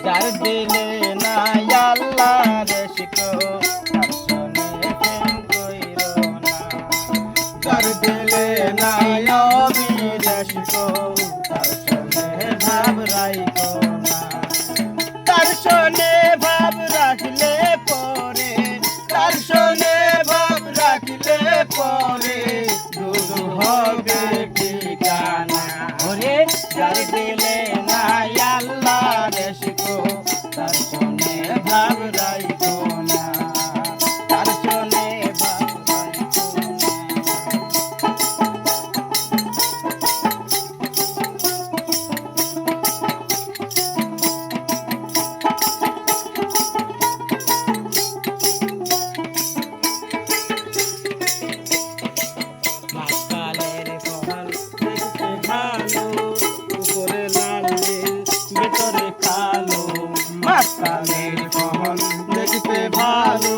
যার দিলে নাই আল্লাহর শিখো তার সনে প্রেম কইরো না। যার দিলে নাই নবীর শিখো তার সনে ভাব রাইখো না। তার সনে ভাব রাখলে পরে, তার সনে ভাব রাখলে পরে দূর হবে ঠিকানা। ওরে যার দিলে নাই আল্লাহর শিখো তার সনে ভাব রাইখো না। তার সনে ভাব রাইখো না। মাকালের ফল দেখতে ভালো, উপরে লাল নীল ভেতরে কালো। মাকালের ফল দেখতে ভালো,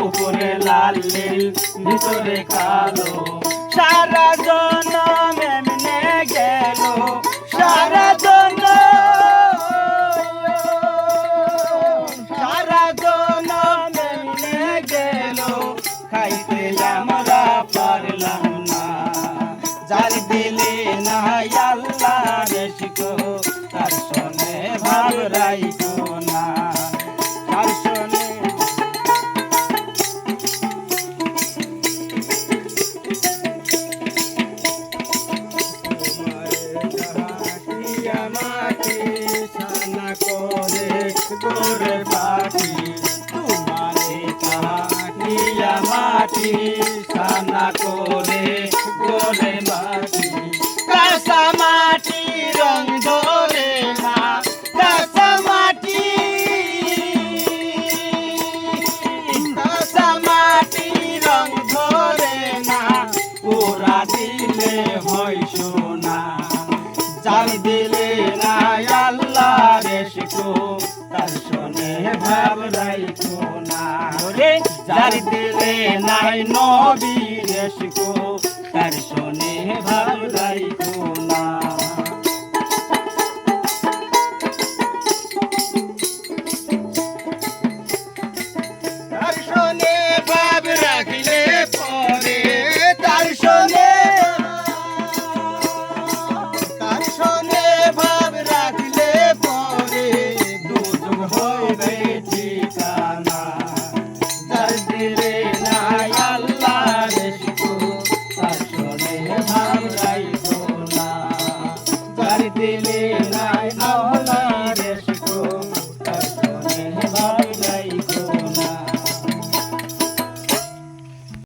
উপরে লাল নীল ভিতরে কালো। সারা জনম এমনে গেল, সারা জনম, সারা জনম এমনে গেল, খাইতে আমরা পারলাম না। যার দিলে নাই আল্লাহর শিখো তার সনে ভাব রাইখো না। তার সনে মাটি সানা করে গোরে পাখি, তোমারে কাটিয়া মাটি সানা করে গোরে মাটি। কাঁচা মাটি রং ধরে না, কাঁচা মাটি, কাঁচা মাটি রং ধরে না, পোড়া দিলে হয় সোনা। যার দিলে নাই আল্লাহর শিখো তার সনে ভাব রাইখো না। ওরে যার দিলে নাই নবীর শিখো তার সনে ভাব রাইখো না। তার সনে ভাব রাখলে পরে, তার সনে, তার সনে ভাব রাখলে পরে দুযুগ হবে ঠিকানা। যার দিলে নাই আল্লাহর শিখো তার সনে ভাব রাইখো না। যার দিলে নাই